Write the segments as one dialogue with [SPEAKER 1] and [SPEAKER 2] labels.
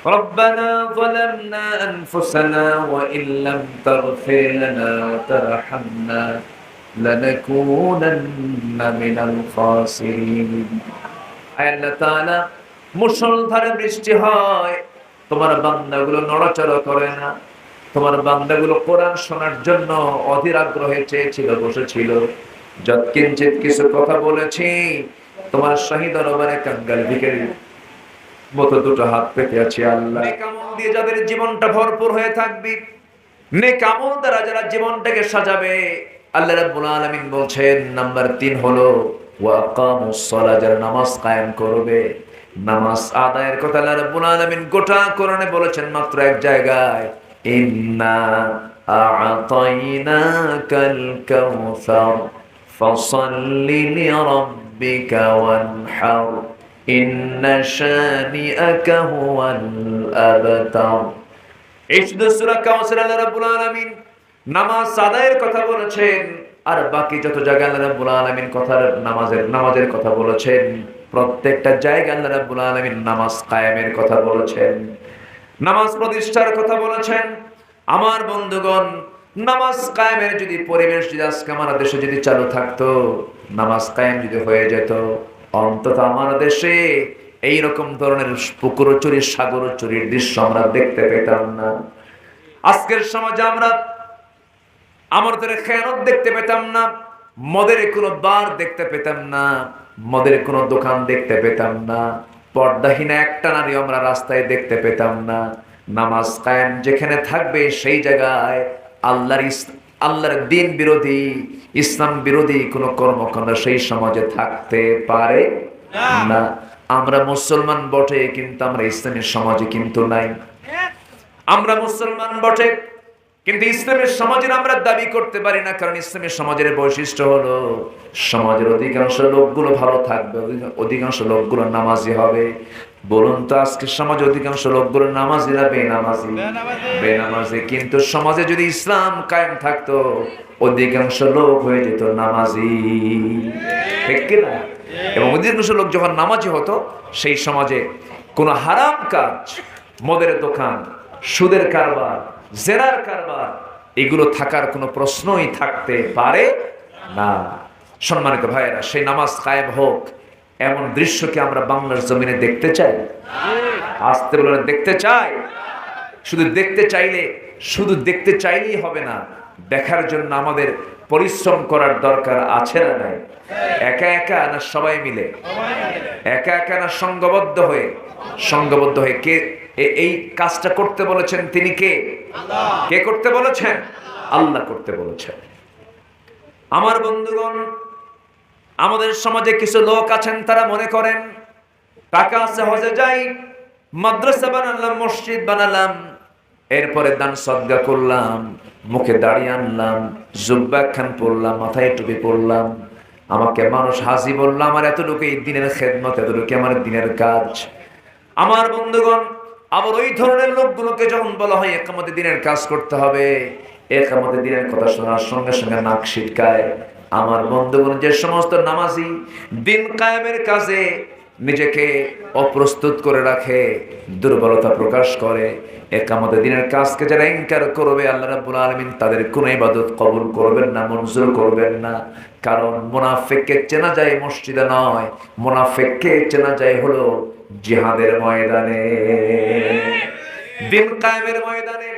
[SPEAKER 1] ربنا ظلمنا أنفسنا وإن لم تغفر لنا وترحمنا لنكونن من الخاسرين আল্লাহ তাআলা মুষলধারে বৃষ্টি হয়, তোমার বান্দাগুলো নড়াচড়া করে না। তোমার বান্দাগুলো কোরআন শোনার জন্য অধীর আগ্রহে চেয়েছিল, বসেছিল। যৎকিঞ্চিত কিছু কথা বলেছি, তোমার শাহী দরবারে কাঙ্গাল ভিখারীর মতো দুটো হাত পেতে আছি আল্লাহ। নেক আমল দিয়ে যাদের জীবনটা ভরপুর হয়ে থাকবে, নেক আমল দ্বারা যারা জীবনটাকে সাজাবে, আল্লাহ রাব্বুল আলামিন বলছেন নাম্বার 3 হলো ওয়াকামুস সালাহ, যারা নামাজ কায়েম করবে। নামাজ আদায়ের কথা আল্লাহ রাব্বুল আলামিন গোটা কোরআনে বলেছেন মাত্র এক জায়গায়, ইন্না আ'তাইনাকাল কাউসার ফাসাল্লি লিরাব্বিকা ওয়ানহার ইন্না শানিআকা হুয়াল আবতার। এই শুধু সূরা কাউসার আল্লাহ রাব্বুল আলামিন নামাজ আদায়ের কথা বলেছেন, আর বাকি যত জায়গায় আল্লাহ রাব্বুল আলামিন নামাজের কথা বলেছেন, প্রত্যেকটা জায়গায় আল্লাহ রাব্বুল আলামিন নামাজ কায়েমের কথা বলেছেন, নামাজ প্রতিষ্ঠার কথা বলেছেন। আমার বন্ধুগণ, নামাজ কায়েমের যদি পরিবেশ যদি আজকে আমার দেশে যদি চালু থাকতো, নামাজ কায়েম যদি হয়ে যেত, অন্তত আমার দেশে এইরকম ধরনের পুকুর চুরি, সাগর চুরির দৃশ্য আমরা দেখতে পেতাম না। আজকের সমাজে আমরা আমাদের খেয়ানত দেখতে পেতাম না, মদের কোনো বার দেখতে পেতাম না, মদের কোনো দোকান দেখতে পেতাম না, পর্দাহীন একটা নারী আমরা রাস্তায় দেখতে পেতাম না। নামাজ কায়েম যেখানে থাকবে সেই জায়গায় আল্লাহর দ্বীন বিরোধী, ইসলাম বিরোধী কোনো কর্মকাণ্ড সেই সমাজে থাকতে পারে না। আমরা মুসলমান বটে, কিন্তু আমরা ইসলামের সমাজে কিন্তু নাই। আমরা মুসলমান বটে, কিন্তু ইসলামের সমাজের আমরা দাবি করতে পারি না, কারণ ইসলামের সমাজের বৈশিষ্ট্য হলো সমাজের অধিকাংশ লোকগুলো ভালো থাকবে, অধিকাংশ লোকগুলো নামাজি হবে। বলুন তো, আজকে সমাজে অধিকাংশ লোকগুলো নামাজি না বেনামাজি? বেনামাজি। কিন্তু সমাজে যদি ইসলাম কায়েম থাকতো, অধিকাংশ লোক হয়ে যেত নামাজি, ঠিক কিনা? এবং অধিকাংশ লোক যখন নামাজি হতো, সেই সমাজে কোনো হারাম কাজ, মদের দোকান, সুদের কারবার, জেনার কারবার, এগুলো থাকার কোনো প্রশ্নই থাকতে পারে না। সম্মানিত ভাইয়েরা, সেই নামাজ কায়েম হোক, এমন দৃশ্যকে আমরা বাংলার জমিনে দেখতে চাই। আসতে বলে দেখতে চাই। শুধু দেখতে চাইলেই হবে না, দেখার জন্য আমাদের পরিশ্রম করার দরকার আছে না নাই? একা একা না সবাই মিলে? একা একা না সংঘবদ্ধ হয়ে? সংঘবদ্ধ হয়ে। কে এই কাজটা করতে বলেছেন? তিনি কে? কে করতে বলেছেন? আল্লাহ করতে বলেছেন। আমার বন্ধুগণ, আমাদের সমাজে কিছু লোক আছেন, তারা মনে করেন টাকা আছে, হজে যাই, মাদ্রাসা বানালাম, মসজিদ বানালাম, এরপরে দান সদকা করলাম, মুখে দাড়ি আনলাম, জুব্বা খান পরলাম, মাথায় টুপি পরলাম, আমাকে মানুষ হাজি বললাম, আমার এতটুকু এই দিনের খেদমত, এতটুকু আমার দিনের কাজ। আমার বন্ধুগণ, আবার ওই ধরনের লোকগুলোকে যখন বলা হয় একামতে দিনের কাজ করতে হবে, একামতে দিনের কথা শোনার সঙ্গে সঙ্গে নাক সিটকায়। আমার বন্ধুগণ, যে সমস্ত নামাজি দিন কায়েমের কাজে নিজেকে অপ্রস্তুত করে রাখে, দুর্বলতা প্রকাশ করে, একামতে দিনের কাজকে যারা ইনকার করবে, আল্লাহ রাব্বুল আলামিন তাদের কোনো ইবাদত কবুল করবেন না, মঞ্জুর করবেন না। কারণ মুনাফিককে চেনা যায় মসজিদে নয়, মুনাফিককে চেনা যায় হলো জিহাদের ময়দানে, দিন কায়েমের ময়দানে।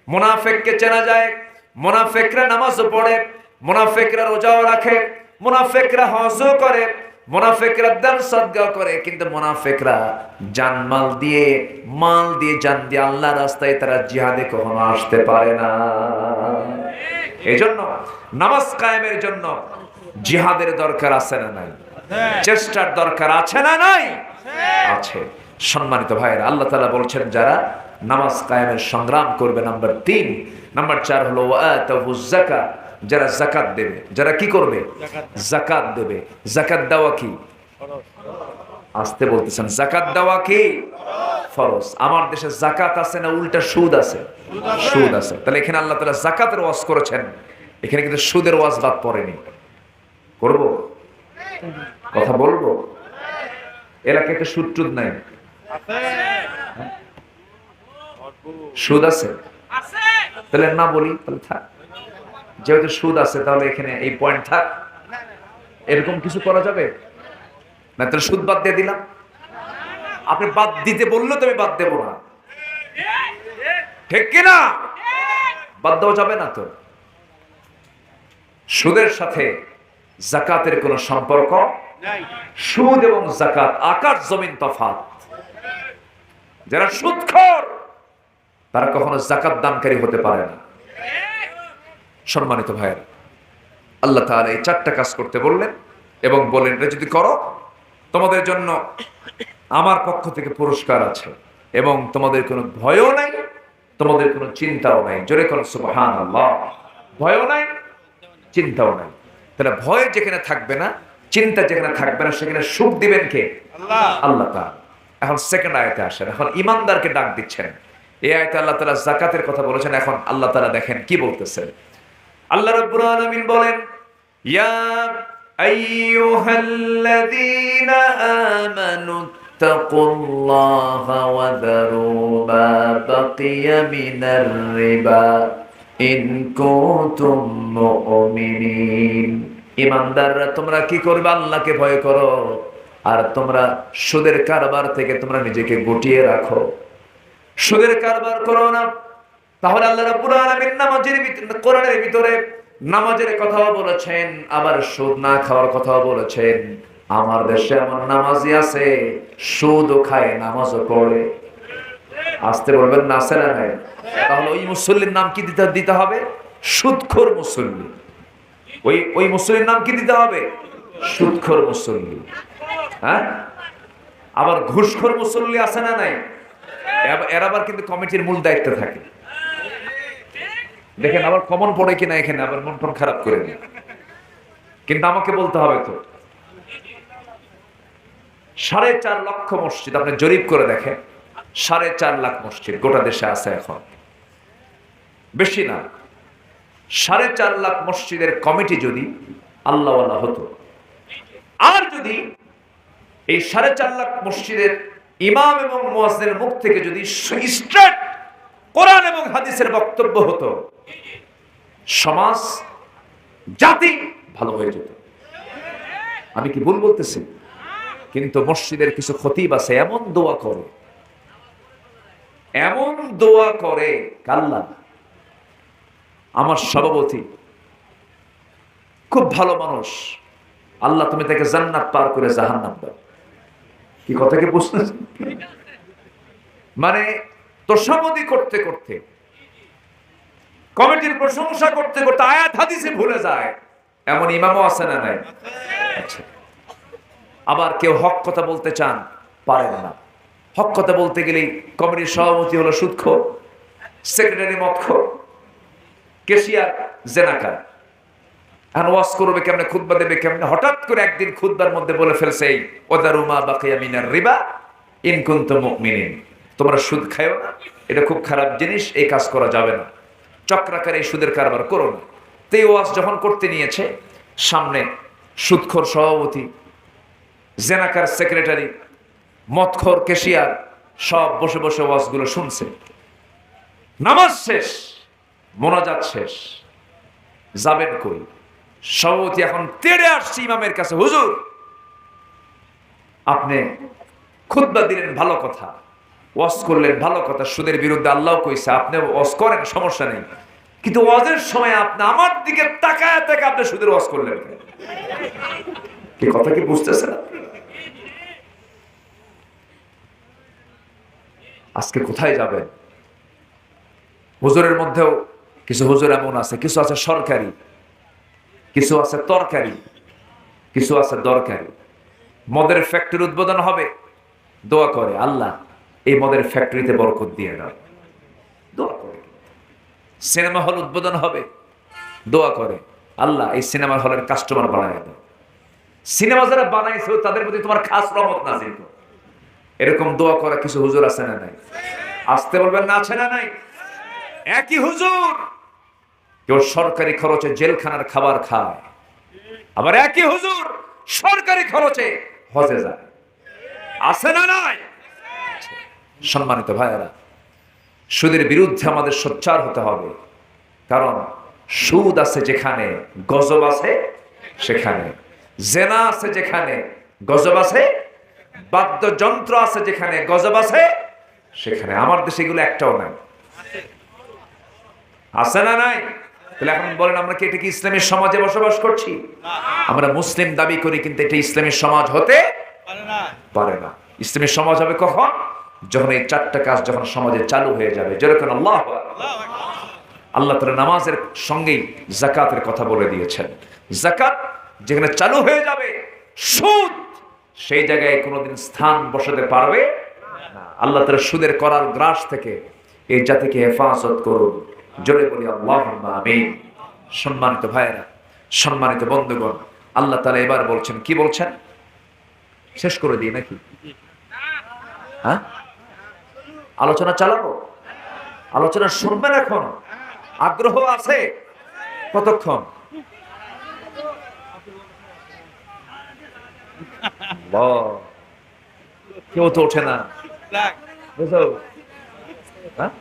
[SPEAKER 1] মুনাফিককে চেনা যায়। মুনাফিকরা নামাজও পড়ে, মুনাফিকরা রোজাও রাখে, মুনাফিকরা হজও করে, মুনাফিকরা দান সদকা করে, কিন্তু মুনাফিকরা জান দিয়ে জান দিয়ে আল্লাহর রাস্তায় তারা জিহাদে কখনো আসতে পারে না। এজন্য নামাজ কায়েমের জন্য জিহাদের দরকার আছে না নাই? চেষ্টার দরকার আছে না নাই? আছে। সম্মানিত ভাইয়েরা, আল্লাহ তাআলা বলছেন যারা নামাজ কায়েমের সংগ্রাম করবে, নাম্বার 3। নাম্বার 4 হলো ওয়াতাবুজ যাকাত, যারা যাকাত দেবে। যারা কি করবে? যাকাত দেবে। যাকাত দেওয়া কি? আসতে বলতেছেন, যাকাত দেওয়া কি? ফরজ। আমার দেশে যাকাত আছে না উল্টা সুদ আছে? সুদ আছে। তাহলে এখানে আল্লাহ তাআলা যাকাতের ওয়াজ করেছেন, এখানে কিন্তু সুদের ওয়াজ বাদ পড়েনি। করব? কথা বলবো? এলাকাতে সুদ টুদ নাই? সুদ আছে? তাহলে না বলি, তাহলে থাক। যেহেতু সুদ আছে তাহলে এখানে এই পয়েন্ট থাক, এরকম কিছু করা যাবে না? তাহলে সুদ বাদ দিয়ে দিলাম। আপনি বাদ দিতে বললে তো আমি বাদ দেবো না, ঠিক কিনা? বাদ দেওয়া যাবে না তো। সুদের সাথে যাকাতের কোনো সম্পর্ক নাই। সুদ এবং যাকাত আকাশ জমিন তফাৎ। যারা সুদখোর তারা কখনো যাকাত দানকারী হতে পারে না। সম্মানিত ভাইয়েরা, আল্লাহ তাআলা এই 4টা কাজ করতে বললেন এবং বলেন এটা যদি করো তোমাদের জন্য আমার পক্ষ থেকে পুরস্কার আছে এবং তোমাদের কোনো ভয়ও নাই, তোমাদের কোনো চিন্তাও নাই। জোরে করো সুবহানাল্লাহ। ভয়ও নাই, চিন্তাও নাই। তাহলে ভয় যেখানে থাকবে না, চিন্তা যেখানে থাকবে না, সেখানে সুখ দিবেন কে? আল্লাহ। আল্লাহ তাআলা। এখন সেকেন্ড আয়াতে আসেন। এখন ঈমানদারকে ডাক দিচ্ছেন। এই আয়াতে আল্লাহ তাআলা যাকাতের কথা বলেছেন। এখন আল্লাহ তাআলা দেখেন কি বলতেছেন। আল্লাহ রাব্বুল আলামিন বলেন, ইয়া আইয়ুহাল্লাযীনা আমানু তাকুল্লাহা ওয়া যারু মা বাকিয়া মিনার রিবা ইন কুনতুম মুমিনিন। ঈমানদাররা তোমরা কি করবে? আল্লাহকে ভয় করো আর তোমরা সুদের কারবার থেকে তোমরা নিজেকে গুটিয়ে রাখো। সুদের কারবার করো না। তাহলে আল্লাহ রাব্বুল আলামিন নামাজের ভিতরে, কোরআনের ভিতরে নামাজের কথাও বলেছেন, আবার সুদ না খাওয়ার কথাও বলেছেন। আমার দেশে এমন নামাজি আছে সুদও খায় নামাজও পড়ে। আসতে বলবেন না, আছে না নাই? তাহলে ওই মুসল্লির নাম কি দিতে হবে? সুদখোর মুসল্লি। ওই মুসল্লির নাম কি দিতে হবে? সুদখোর মুসল্লি। হ্যাঁ, আবার ঘুষখোর মুসল্লি আছে না নাই? এর আবার কিন্তু কমিটির মূল দায়িত্ব থাকে। দেখেন আবার কমন পড়ে কিনা এখানে, আবার মন টন খারাপ করে নিয়ে, কিন্তু আমাকে বলতে হবে তো। 4.5 লক্ষ মসজিদ আপনি জরিপ করে দেখেন, 4.5 লাখ মসজিদ গোটা দেশে আছে এখন, বেশি না। 4.5 লাখ মসজিদের কমিটি যদি আল্লাহওয়ালা হতো, আর যদি এই 4.5 লাখ মসজিদের ইমাম এবং মুয়াজ্জিনের মুখ থেকে যদি স্ট্রেট কোরআন এবং হাদিসের বক্তব্য হতো, সমাজ জাতি ভালো হয়ে যেত। আমি কি ভুল বলতেছি? কিন্তু মসজিদের কিছু খতিব আছে এমন দোয়া করে আল্লাহ, আমার সভাপতি খুব ভালো মানুষ, আল্লাহ তুমি তাকে জান্নাত পার করে জাহান্নাম দাও। কি কথা কি বুঝতেছেন? মানে তোষামোদী করতে করতে, কমিটির প্রশংসা করতে করতে আয়াত হাদিসে ভুলে যায়, এমন ইমামও আছে না নাই? আচ্ছা, আবার কেউ হক কথা বলতে চান, পারেন না। হক কথা বলতে গেলেই কমিটির সভাপতি হলো সুদখোর, সেক্রেটারি মদখোর, কেশিয়ার জেনাকার। এখন ওয়াজ করবে কেমনে, খুতবা দেবে কেমনে? হঠাৎ করে একদিন খুতবার মধ্যে বলে ফেলছে, এই ওয়াদারু মা বাকিয়া মিনার রিবা ইন কুনতুম মুমিনিন। তোমরা সুদ খায়ো না, এটা খুব খারাপ জিনিস, এই কাজ করা যাবে না, চক্রাকারে এই সুদের কারবার করো না। তো এই ওয়াজ যখন করতে নিয়েছে, সামনে সুদখোর সভাপতি, জেনাকার সেক্রেটারি, মদখোর কেশিয়ার সব বসে বসে ওয়াজগুলো শুনছে। নামাজ শেষ, মোনাজাত শেষ, যাবেন কই? সভাপতি এখন তেড়ে আসছে ইমামের কাছে, হুজুর আপনি খুতবা দিলেন ভালো কথা, ওয়াজ করলেন ভালো কথা, সুদের বিরুদ্ধে আল্লাহ কইছে, আপনি ওয়াজ করেন সমস্যা নেই, কিন্তু ওয়াজের সময় আপনি আমার দিকে তাকায় তাকায় আপনি সুদের ওয়াজ করলেন। কি কথা কি বুঝতেছেন? আজকে কোথায় যাবেন? হুজুরের মধ্যেও কিছু হুজুর এমন আছে, কিছু আছে সরকারি, কিছু আছে তরকারি, কিছু আছে দরকারি। মদের ফ্যাক্টরি উদ্বোধন হবে, দোয়া করে আল্লাহ এই মদের ফ্যাক্টরিতে বরকত দিয়ে দাও, দোয়া করে। সিনেমা হল উদ্বোধন হবে, দোয়া করে আল্লাহ এই সিনেমা হলের কাস্টমার বাড়ায় দাও। সিনেমা যারা বানাইছে তাদের প্রতি তোমার খাস রহমত নাযিল করো। এরকম দোয়া করা কিছু হুজুর আছে না নাই? আসতে বলবেন না, আছে না নাই? একই হুজুর কেউ সরকারি খরচে জেলখানার খাবার খায়, আবার একই হুজুর সরকারি খরচে হজে যায়। আছে না নাই? সম্মানিত ভাইয়েরা, সুদের বিরুদ্ধে আমাদের সোচ্চার হতে হবে, কারণ সুদ আছে যেখানে গজব আছে সেখানে, জেনা আছে যেখানে গজব আছে, বাদ্যযন্ত্র আছে যেখানে গজব আছে সেখানে। আমার দেশে এগুলো একটাও নাই, আছে না নাই? তাহলে এখন বলেন আমরা কি এটা কি ইসলামের সমাজে বসবাস করছি? আমরা মুসলিম দাবি করি, কিন্তু এটা ইসলামের সমাজ হতে পারে না। ইসলামের সমাজ হবে কখন? যখন এই চারটা কাজ যখন সমাজে চালু হয়ে যাবে। যেরকম আল্লাহ তাআলা নামাজের সঙ্গেই যাকাতের কথা বলে দিয়েছেন। যাকাত যেখানে চালু হয়ে যাবে, সুদ সেই জায়গায় কোনোদিন স্থান বসাতে পারবে না। আল্লাহ তাআলা সুদের করার গ্রাস থেকে এই জাতিকে হেফাজত করুন। জোরে বলি আল্লাহুম্মা আমিন। সম্মানিত ভাইয়েরা, সম্মানিত বন্ধুগণ, আল্লাহ তাআলা এবার বলছেন, কি বলছেন? শেষ করে দিই নাকি? হ্যাঁ, আলোচনা চালাবো? আলোচনা শুনবেন? এখন আগ্রহ আছে? কতক্ষণ? কেউ তো ওঠে না, বুঝো? হ্যাঁ,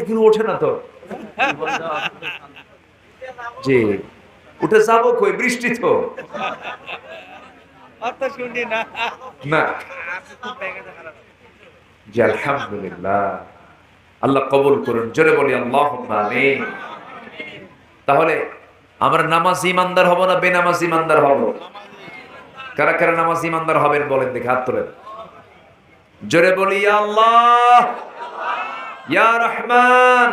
[SPEAKER 1] কেউ ওঠে না তো। জি, উঠে যাবো কই? বৃষ্টি তো না। জি, আলহামদুলিল্লাহ, আল্লাহ কবুল করুন। জোরে বলি আল্লাহুম্মা আমিন। তাহলে আমরা নামাজি ইমানদার হব না বেনামাজি ইমানদার হব? কারা কারা নামাজি ইমানদার হবেন বলেন দেখি, হাত তোলেন। জোরে বলি ইয়া আল্লাহ, ইয়া রহমান,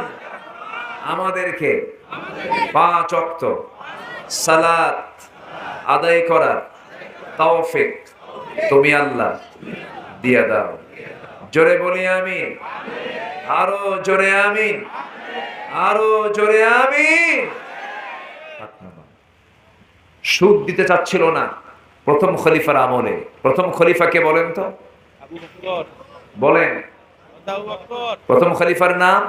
[SPEAKER 1] আমাদেরকে 5 ওয়াক্ত সালাত আদায় করার তৌফিক তুমি আল্লাহ দিয়ে দাও। জোরে বলি আমিন। আরো জোরে আমিন, আরো জোরে আমিন। সুদ দিতে চাচ্ছিল না প্রথম খলিফার আমলে। প্রথম খলিফাকে বলেন তো, বলেন। প্রথম খলিফার নাম,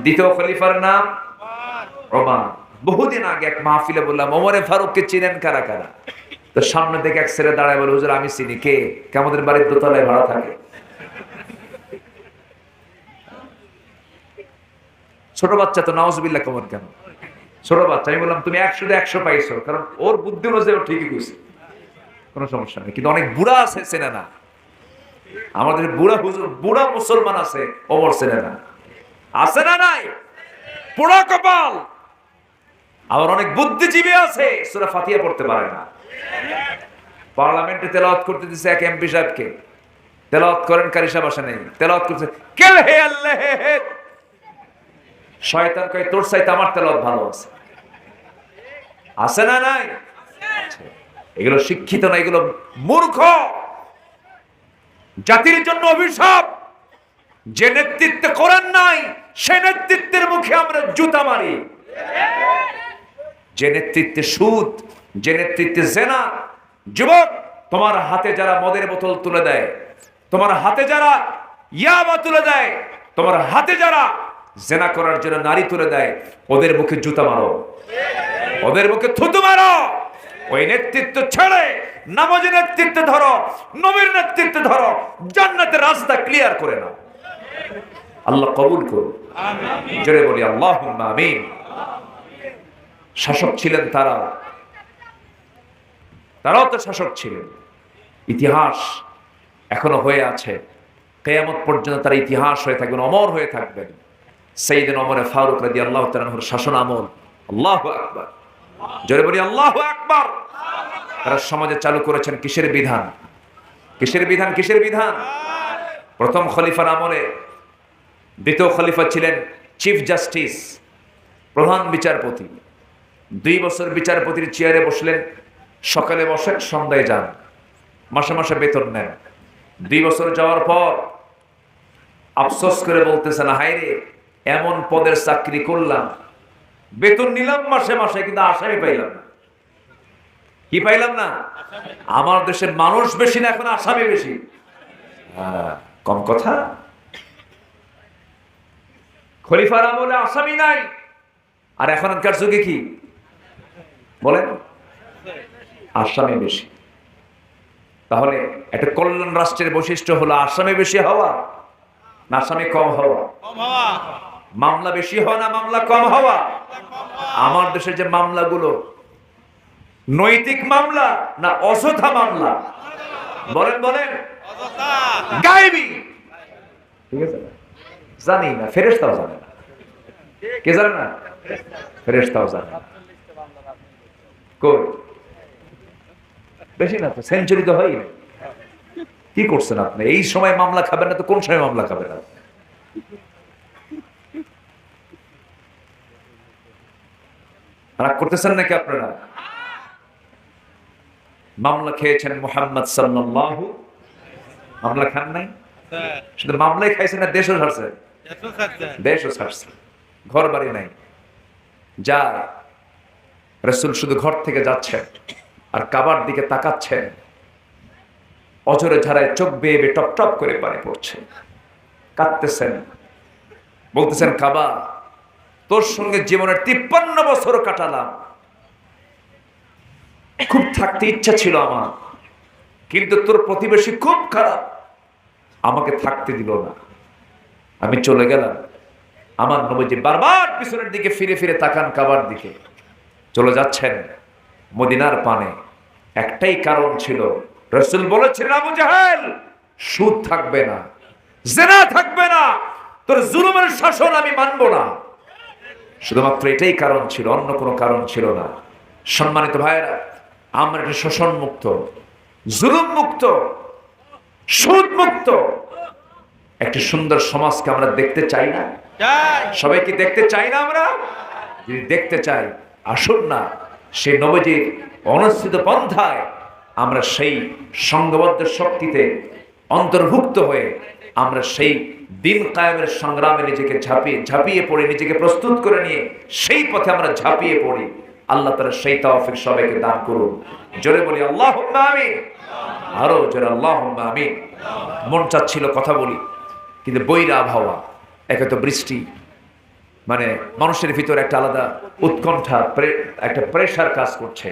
[SPEAKER 1] দ্বিতীয় খলিফার নাম ওমর। বহুদিন আগে এক মাহফিলে বললাম, ওমরে ফারুককে চিনেন কারা কারা? তো সামনে থেকে এক ছেলে দাঁড়ায় বলে, হুজুর আমি চিনি। কে? আমাদের বাড়ির দোতলায় ভাড়া থাকে। ছোট বাচ্চা তো, নাউজুবিল্লাহ, কমর কেন? ছোট বাচ্চা। আমি বললাম তুমি 100 পাইছো, কারণ ওর বুদ্ধি অনুযায়ী ও ঠিকই কইছে, কোনো সমস্যা নেই। কিন্তু অনেক বুড়া আছে চেনে না, আমাদের বুড়া হুজুর, বুড়া মুসলমান আছে, ওমর চেনে না। আছে না নাই? পোড়া কপাল। আবার অনেক বুদ্ধিজীবী আছে, সূরা ফাতিহা পড়তে পারে না। পার্লামেন্টে তেলাওয়াত করতে দিছে এক এমপি সাহেবকে, তেলাওয়াত করেন, কারি সাহেব আসে নেই, তেলাওয়াত করতে, কে হে আল্লাহ হে। শয়তান কয় তোর চাইতে আমার তেলাওয়াত ভালো আছে। আছে না নাই? এগুলো শিক্ষিত না, এগুলো মূর্খ, জাতির জন্য অভিশাপ। যে নেতৃত্বে কোরআন নাই, সে নেতৃত্বের মুখে আমরা জুতা মারি। যে নেতৃত্বে সুদ, যে নেতৃত্বে জেনা। যুবক, তোমার হাতে যারা মদের বোতল তুলে দেয়, তোমার হাতে যারা ইয়াবা তুলে দেয়, তোমার হাতে যারা জেনা করার জন্য নারী তুলে দেয়, ওদের মুখে জুতা মারো, ওদের মুখে থুতু মারো। ওই নেতৃত্ব ছেড়ে নামাজি নেতৃত্ব ধরো, নবীর নেতৃত্ব ধরো, জান্নাতের রাস্তা ক্লিয়ার করে নাও। আল্লাহ কবুল করুন। জোরে বলি আল্লাহুম্মা আমিন। শাসক ছিলেন তারাও তো শাসক ছিলেন। ইতিহাস এখনো হয়ে আছে, কিয়ামত পর্যন্ত তারা ইতিহাস হয়ে থাকবেন, অমর হয়ে থাকবেন। সাইয়েদনা ওমর ফারুক রাদিয়াল্লাহু তাআলা আনহুর শাসন আমল, আল্লাহু আকবার। জোরে বলি আল্লাহু আকবার। তারা সমাজে চালু করেছেন কিসের বিধান? কিসের বিধান? কিসের বিধান? প্রথম খলিফার আমলে দ্বিতীয় খলিফা ছিলেন চিফ জাস্টিস, প্রধান বিচারপতি। 2 বছর বিচারপতির চেয়ারে বসলেন, সকালে বসেন, সন্ধ্যায় যান, মাসে মাসে বেতন নেন। 2 বছর যাওয়ার পর আফসোস করে বলতেছেন, হায়রে এমন পদের চাকরি করলাম, বেতন নিলাম মাসে মাসে, কিন্তু আসামি পাইলাম না। কি পাইলাম না? আমার দেশের মানুষ বেশি না, এখন আসামি বেশি। কম কথা। খলিফার আমলে আসামি নাই, আর এখনকার যুগে কি বলেন? আসামি বেশি। তাহলে একটা কল্যাণ রাষ্ট্রের বৈশিষ্ট্য হলো আসামে বেশি হওয়া না আসামে কম হওয়া? মামলা বেশি হওয়া না মামলা কম হওয়া? আমার দেশের যে মামলাগুলো নৈতিক মামলা না অযথা মামলা? বলেন বলেন। গায়েবী, ঠিক আছে, জানি না, ফেরেশতাও জানে না। কে জানে না? ফেরেশতাও জানে না। কই বেশি না তো, সেঞ্চুরি তো হয়নি। কি করছেন আপনি? এই সময় মামলা খাবেন না তো কোন সময় মামলা খাবেন না? রাগ করতেছেন নাকি আপনারা? মামলা খেয়েছেন মুহাম্মদ সাল্লাল্লাহু, মামলা খান নাই? শুধু মামলাই খাইছেন না দেশও ছাড়ছে? দেশও ছাড়ছে, ঘর বাড়ি নাই। যা রাসূল শুধু ঘর থেকে যাচ্ছেন আর কাবার দিকে তাকাচ্ছেন, অঝরে ঝাড়ায় চোখ বেয়ে বেয়ে টপ টপ করে পানি পড়ছে, কাঁদতেছেন, বলতেছেন কাবা তোর সঙ্গে জীবনের 53 বছর কাটালাম, খুব থাকতে ইচ্ছা ছিল আমার, কিন্তু তোর প্রতিবেশী খুব খারাপ, আমাকে থাকতে দিল না, আমি চলে গেলাম। আমার নবীজি বারবার পিছনের দিকে ফিরে ফিরে তাকান কাবার দিকে, চলে যাচ্ছেন মদিনার পানে। একটাই কারণ ছিল, রাসূল বলেছিলেন আবু জাহেল সুদ থাকবে না, জিনা থাকবে না, তোর জুলুমের শাসন আমি মানব না। শুধুমাত্র এটাই কারণ ছিল, অন্য কোনো কারণ ছিল না। সম্মানিত ভাইয়েরা, আমরা একটা শোষণ মুক্ত, জুলুম মুক্ত, সুদ মুক্ত একটা সুন্দর সমাজকে আমরা দেখতে চাই না? সবাই কি দেখতে চাই না? আমরা যদি দেখতে চাই, আসুন না সেই নবীজির অনুসৃত পন্থায় আমরা সেই সংঘবদ্ধ শক্তিতে অন্তর্ভুক্ত হয়ে আমরা সেই দিন কায়েমের সংগ্রামে নিজেকে ঝাঁপিয়ে পড়ে, নিজেকে প্রস্তুত করে নিয়ে সেই পথে আমরা ঝাঁপিয়ে পড়ি। আল্লাহ তাআলা সেই তৌফিক সবাইকে দান করুন। জোরে বলি আল্লাহুম্মা আমিন, আরো জোরে আল্লাহুম্মা আমিন। মন চাচ্ছিল কথা বলি, কিন্তু বৈরা আবহাওয়া, একে তো বৃষ্টি, মানে মানুষের ভিতর একটা আলাদা উৎকণ্ঠা, একটা প্রেশার কাজ করছে।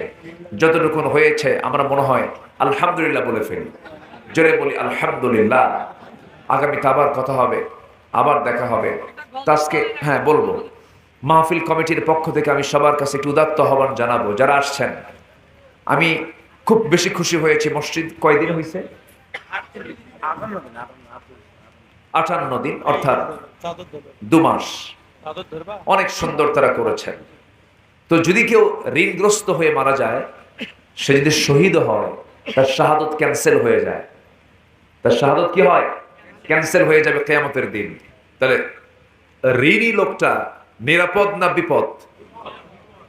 [SPEAKER 1] যতটুকু হয়েছে আমরা মনে হয় আলহামদুলিল্লাহ বলে ফেলি। জোরে বলি আলহামদুলিল্লাহ। আগামীতে আবার কথা হবে, আবার দেখা হবে। আজকে হ্যাঁ বলবো, মাহফিল কমিটির পক্ষ থেকে আমি সবার কাছে একটু উদাত্ত আহ্বান জানাবো, যারা আসছেন। আমি খুব বেশি খুশি হয়েছি। মসজিদ কয়দিন হয়েছে? 58 দিন, অর্থাৎ 2 মাস। অনেক সুন্দর তারা করেছেন। তো যদি কেউ ঋণগ্রস্ত হয়ে মারা যায়, সে যদি শহীদ হয়, তার শাহাদত ক্যান্সেল হয়ে যায়। তার শাহাদত কি হয়? ক্যান্সেল হয়ে যাবে কিয়ামতের দিন। তাহলে ঋণী লোকটা নিরাপদ না বিপদ?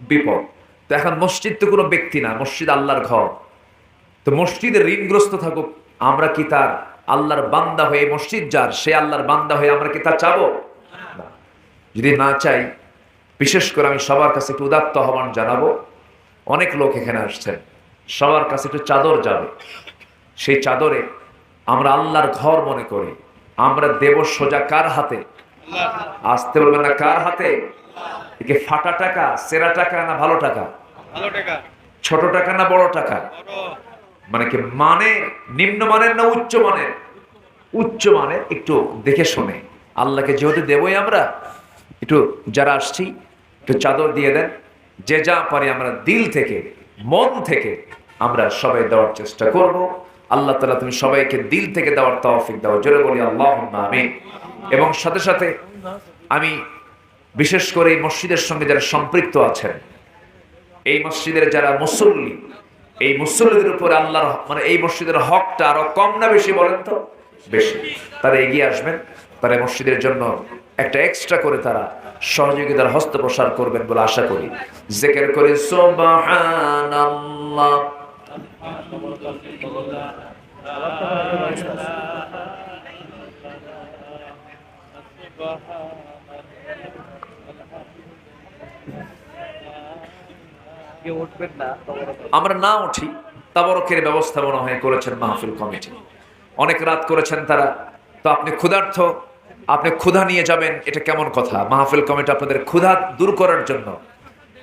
[SPEAKER 1] বিপদ। তো এখন মসজিদ তো কোনো ব্যক্তি না, মসজিদ আল্লাহর ঘর। তো মসজিদে ঋণগ্রস্ত থাকুক, আমরা কি তার আল্লাহর বান্দা হয়ে, মসজিদ যার, সে আল্লাহর বান্দা হয়ে আমরা কি তা চাবো? যদি না চাই, বিশেষ করে আমি সবার কাছে একটু উদাত্ত আহ্বান জানাবো। অনেক লোক এখানে আসছেন, সবার কাছে একটু চাদর যাবে। সেই চাদরে আমরা আল্লাহর ঘর মনে করি, আমরা দেব সোজা কার হাতে? আসতে বলবেন না, কার হাতে? একে ফাটা টাকা, সেরা টাকা না ভালো টাকা? ছোট টাকা না বড় টাকা? মানে কি, মানে নিম্নমানের না উচ্চ মানের? উচ্চ মানের। একটু দেখে শুনে আল্লাহকে যেহেতু দেবই আমরা, একটু যারা আসছি একটু চাদর দিয়ে দেন। যে যা পারি আমরা দিল থেকে, মন থেকে আমরা সবাই দেওয়ার চেষ্টা করব। আল্লাহ তাআলা তুমি সবাইকে দিল থেকে দেওয়ার তৌফিক দাও। জোরে বলি আল্লাহুম্মা আমিন। এবং সাথে সাথে আমি বিশেষ করে এই মসজিদের সঙ্গে যারা সম্পৃক্ত আছেন, এই মসজিদের যারা মুসল্লি, এই মুসল্লিদের উপরে আল্লাহর, মানে এই মসজিদের হকটা আরো কম না বেশি বলেন তো? বেশি। তারা এগিয়ে আসবেন, তারা মসজিদের জন্য একটা এক্সট্রা করে তারা সহযোগিতার হস্ত প্রসার করবেন বলে আশা করি। জিকির করে সুবহানাল্লাহ। আমরা না উঠি, তাবারকের ব্যবস্থা মনে হয় করেছেন মাহফিল কমিটি। অনেক রাত করেছেন তারা। তো আপনি ক্ষুধার্ত, আপনি ক্ষুধা নিয়ে যাবেন, এটা কেমন কথা? মাহফিল কমিটি আপনাদের ক্ষুধা দূর করার জন্য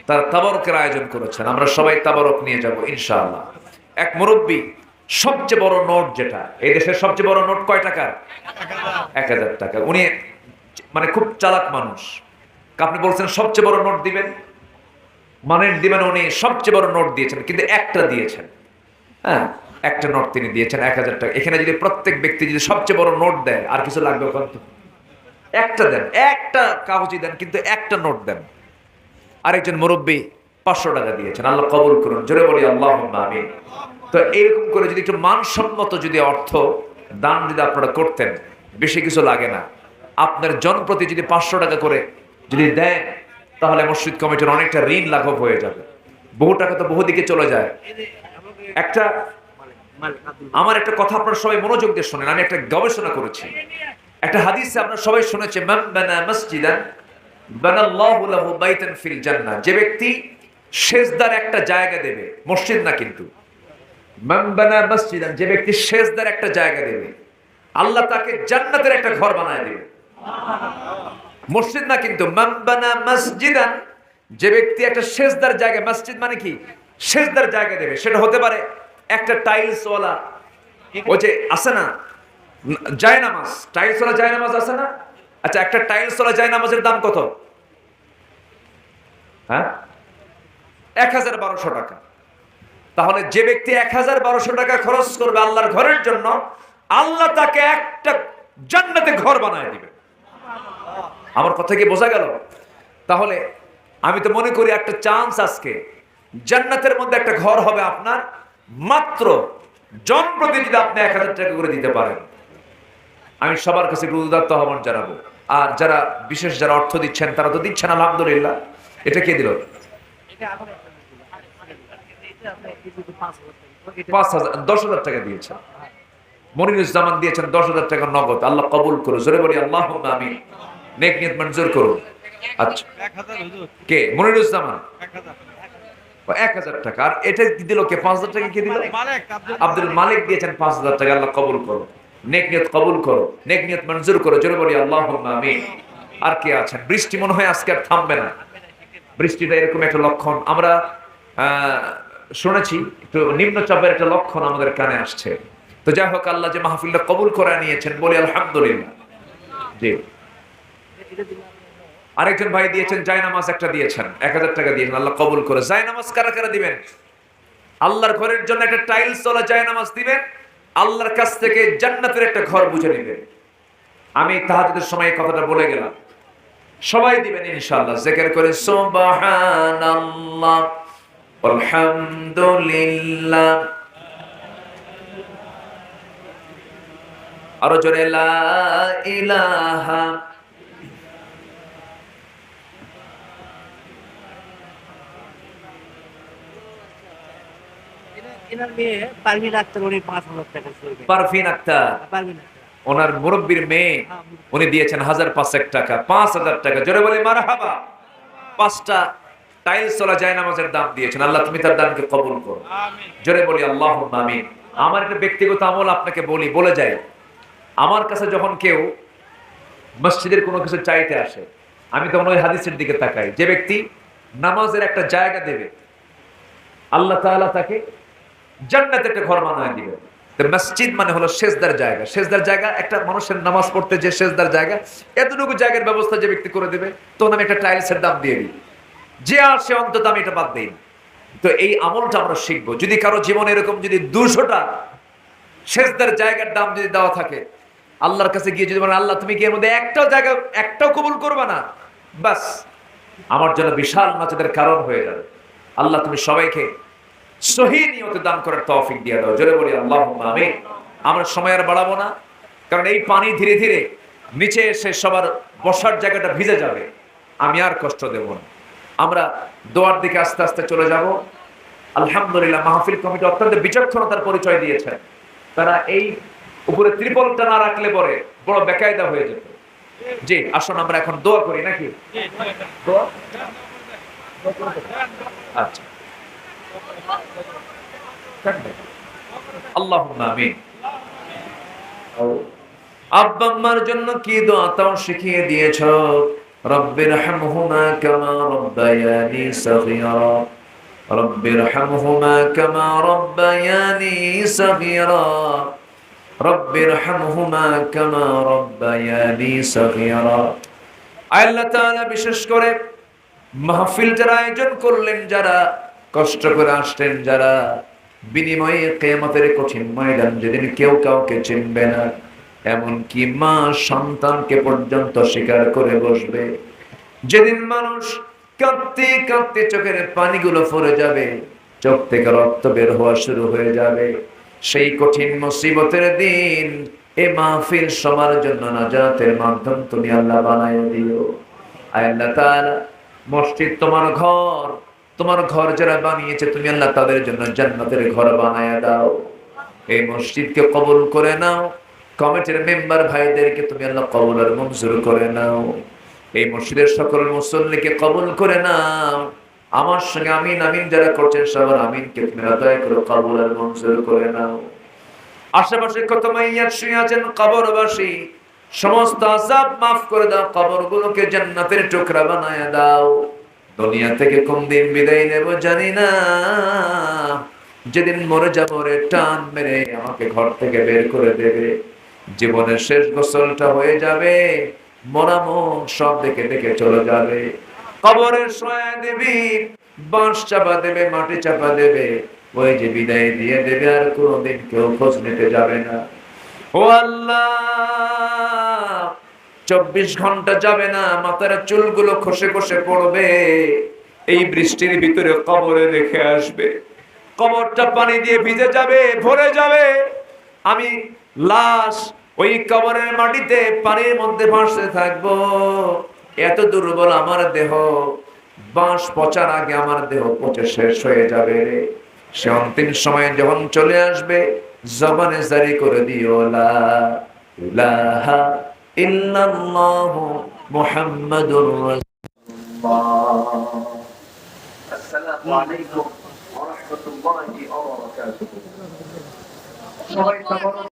[SPEAKER 1] তারা তাবারকের আয়োজন করেছেন। আমরা সবাই তাবারক নিয়ে যাব ইনশাআল্লাহ। এক মুরব্বী সবচেয়ে বড় নোট যেটা, এই দেশের সবচেয়ে বড় নোট কয় টাকার? 1000 টাকা। উনি মানে খুব চালাক মানুষ। আপনি বলছেন সবচেয়ে বড় নোট দিবেন, মানে দিবেন উনি সবচেয়ে বড় নোট দিয়েছেন, কিন্তু একটা দিয়েছেন। হ্যাঁ, একটা নোট তিনি দিয়েছেন 1000 টাকা। এখানে যদি প্রত্যেক ব্যক্তি যদি সবচেয়ে বড় নোট দেয়, আর কিছু লাগবে কত? একটা দেন, একটা কাগজই দেন, কিন্তু একটা নোট দেন। আরেকজন মুরব্বী 500 টাকা দিয়েছেন, আল্লাহ কবুল করুন, জোরে বলি আল্লাহুম্মা আমিন। তো এরকম করে যদি একটু মানসম্মত যদি অর্থ দান যদি আপনারা করতেন, বেশি কিছু লাগে না, আপনার জনপ্রতি যদি 500 টাকা করে যদি দেন, তাহলে মসজিদ কমিটির অনেকটা ঋণ লাঘব হয়ে যাবে। বহু টাকা তো বহু দিকে চলে যায়। একটা আমার একটা কথা আপনারা সবাই মনোযোগ দিয়ে শোনেন, আমি একটা গবেষণা করেছি। একটা হাদিসে আপনারা সবাই শুনেছেন, মান বানা মসজিদান বানাল্লাহু লাহু বাইতান ফিল জান্নাহ। যে ব্যক্তি সেজদার একটা জায়গা দেবে, মসজিদ না কিন্তু, মান বানা মসজিদান, যে ব্যক্তি সেজদার একটা জায়গা দেবে, আল্লাহ তাকে জান্নাতের একটা ঘর বানায় দেবে। মসজিদ না কিন্তু, মান বানা মসজিদান, যে ব্যক্তি একটা সেজদার জায়গা, মসজিদ মানে কি সেজদার জায়গা দেবে, সেটা হতে পারে একটা টাইলস ওয়ালা, ওই যে আছে না জায়নামাজ, টাইলস ওয়ালা জায়নামাজ আছে না? আচ্ছা, একটা টাইলস ওয়ালা জায়নামাজের দাম কত? হ্যাঁ, 1000-1200 টাকা। তাহলে যে ব্যক্তি 1000-1200 টাকা খরচ করবে আল্লাহর ঘরের জন্য, আল্লাহ তাকে একটা জান্নাতে ঘর বানায় দিবে। আমার কথা কি বোঝা গেল? তাহলে আমি তো মনে করি একটা চান্স আজকে, জান্নাতের মধ্যে একটা ঘর হবে আপনার, মাত্র জনপ্রতি যদি আপনি 1000 টাকা করে দিতে পারেন। আমি সবার কাছে উদাত্ত আহ্বান জানাবো। আর যারা বিশেষ যারা অর্থ দিচ্ছেন, তারা তো দিচ্ছেন আলহামদুলিল্লাহ। এটা কে দিল? 10,000 টাকা দিয়েছেন। মনিরুজ্জামান দিয়েছেন 10,000 টাকা নগদ। আল্লাহ কবুল করুন, জোরে বলি আল্লাহুম্মা আমিন। নেক নিয়ত মঞ্জুর করুন। আচ্ছা, কে? মনিরুজ্জামান 1000 টাকা। আর এটা দিল কে? 5,000 টাকা কে দিল? আব্দুল মালিক দিয়েছেন 5,000 টাকা। আল্লাহ কবুল করো, নেক নিয়ত কবুল করো, নেক নিয়ত মঞ্জুর করো, জোরে বলি আল্লাহুম্মা আমিন। আর কে আছেন? বৃষ্টি মনে হয় আজকে আর থামবে না। বৃষ্টিটা এরকম একটা লক্ষণ আমরা শুনেছি, একটু নিম্নচাপের একটা লক্ষণ আমাদের কানে আসছে। তো যাই হোক, আল্লাহ যে মাহফিলটা কবুল করে নিয়েছেন, বলি আলহামদুলিল্লাহ। জি, আরেকজন ভাই দিয়েছেন জায়নামাজ, একটা দিয়েছেন 1000 টাকা দিয়েছেন, আল্লাহ কবুল করে। জায়নামাজ কারা কারা দিবেন? আল্লাহর ঘরের জন্য একটা টাইলস ওয়ালা জায়নামাজ দিবেন, আল্লাহর কাছ থেকে জান্নাতের একটা ঘর বুঝে নেবেন। আমি তাহাজ্জুদের সময় কথাটা বলে গেলাম, সবাই দিবেন ইনশাআল্লাহ। জিকির করে সুবহানাল্লাহ, আলহামদুলিল্লাহ, আরো জোরে লা ইলাহা। পারভিন আক্তার, ওনার মুরব্বীর মেয়ে, উনি দিয়েছেন 1500 টাকা। 5000 টাকা, জোরে বলি মারহাবা। 5টা টাইলস ওয়ালা জায়নামাজের দাম দিয়েছেন। আল্লাহ তুমি তার দানকে কবুল করো, জোরে বলি আল্লাহুম্মা আমিন। আমার একটা ব্যক্তিগত আমল আপনাকে বলে যাই। আমার কাছে যখন কেউ মসজিদের কোনো কিছু চাইতে আসে, আমি তখন ওই হাদিসের দিকে তাকাই। যে ব্যক্তি নামাজের একটা জায়গা দেবে, আল্লাহ তাআলা তাকে জান্নাতে একটা ঘর বানায় দিবে। মসজিদ মানে হলো সেজদার জায়গা। সেজদার জায়গা একটা মানুষের নামাজ পড়তে যে সেজদার জায়গা, এতটুকু জায়গার ব্যবস্থা যে ব্যক্তি করে দেবে, তখন আমি একটা টাইলসের দাম দিয়ে দিই। যে আসে অন্তত আমি এটা বাদ দিই। তো এই আমলটা আমরা শিখবো। যদি কারো জীবনে এরকম যদি 200টা সেজদার জায়গার দাম যদি দেওয়া থাকে, আল্লাহর কাছে গিয়ে যদি বলেন, আল্লাহ তুমি কি এর মধ্যে একটাও জায়গা একটাও কবুল করবে না, বাস আমার জন্য বিশাল নাজাতের কারণ হয়ে যাবে। আল্লাহ তুমি সবাইকে সহি নিয়তে দান করার তৌফিক দিয়ে দাও, জোরে বলি আল্লাহুম্মা আমিন। আমরা সময় আর বাড়াবো না, কারণ এই পানি ধীরে ধীরে নিচে এসে সবার বসার জায়গাটা ভিজে যাবে। আমি আর কষ্ট দেব না। আমরা দোয়ার দিকে আস্তে আস্তে চলে যাব। আলহামদুলিল্লাহ, মাহফিল কমিটি অত্যন্ত বিচক্ষণতার পরিচয় দিয়েছে। তারা এই উপরে ত্রিপলটা না রাখলে পরে বড় বেকায়দা হয়ে যেত। জি, আসুন আমরা এখন দোয়া করি নাকি? দোয়া, আচ্ছা, আল্লাহুম্মা আমিন। আব্বা আম্মার জন্য কি দোয়া তাও শিখিয়ে দিয়েছো। রব্বিরহামহুমা কামা রাব্বায়ানি সগীরা। রব্বিরহামহুমা কামা রব্বায়ানি সগীরা রব্বিরহামহুমা কামা রব্বায়ানি সগীরা। আল্লাহ তাআলা বিশেষ করে মাহফিলটার আয়োজন করলেন যারা, কষ্ট করে আসলেন যারা, বিনিময়ে কিয়ামতের কঠিন ময়দান যেদিন কেউ কাউকে চিনবে না, এমনকি মা সন্তানকে পর্যন্ত স্বীকার করে বসবে, যেদিন মানুষ কাঁদতে কাঁদতে চোখের পানিগুলো পড়ে যাবে, চোখ থেকে রক্ত বের হওয়া শুরু হয়ে যাবে, সেই কঠিন মুসিবতের দিন এ মাহফিল সবার জন্য নাজাতের মাধ্যম তুমি আল্লাহ বানায় দিও। আল্লাহ তাআলা মসজিদ তোমার ঘর, তোমার ঘর যারা বানিয়েছে তুমি আল্লাহ তাদের জন্য জান্নাতের ঘর বানায় দাও। এই মসজিদকে কবুল করে নাও, কমিটির মেম্বার ভাইদেরকে তুমি আল্লাহ কবুল আর মঞ্জুর করে নাও, এই মসজিদের সকল মুসল্লিকে কবুল করে নাও। আমার সঙ্গে আমিন আমিন যারা করছেন সবার আমিনকে তুমি দয়া করে কবুল আর মঞ্জুর করে নাও। আশেপাশে কত মাইয়াত শুয়ে আছেন কবরবাসী, সমস্ত আযাব মাফ করে দাও, কবরগুলোকে জান্নাতের টুকরা বানায় দাও। দুনিয়া থেকে কোন দিন বিদায় নেব জানি না, যেদিন মরে যাব রে টান মেরে আমাকে ঘর থেকে বের করে দেবে, জীবনের শেষ গোসলটা হয়ে যাবে, মরা মুখ সব দেখে দেখে চলে যাবে, কবরে শোয়া দেবী, বাঁশ চাপা দেবে, মাটি চাপা দেবে, ওই যে বিদায় দিয়ে দেবে, আর কোনোদিন কেউ খোঁজ নিতে যাবে না। ও আল্লাহ, 24 ঘন্টা যাবে না, মাথার চুলগুলো খসে খসে পড়বে, এই বৃষ্টির ভিতরে কবরে রেখে আসবে, কবরটা পানি দিয়ে ভিজে যাবে, ভরে যাবে, আমি লাশ ওই কবরের মাটিতে পানির মধ্যে ভাসতে থাকবো। এত দুর্বল আমার দেহ, বাঁশ পচার আগে আমার দেহ পচে শেষ হয়ে যাবে রে। সে অন্তিম সময় যখন চলে আসবে, জবানে জারি করে দিও লা ইলাহা ইল্লাল্লাহু মুহাম্মাদুর রাসূলুল্লাহ। আসসালামু আলাইকুম ওয়া রাহমাতুল্লাহি ওয়া বারাকাতুহু। সবাই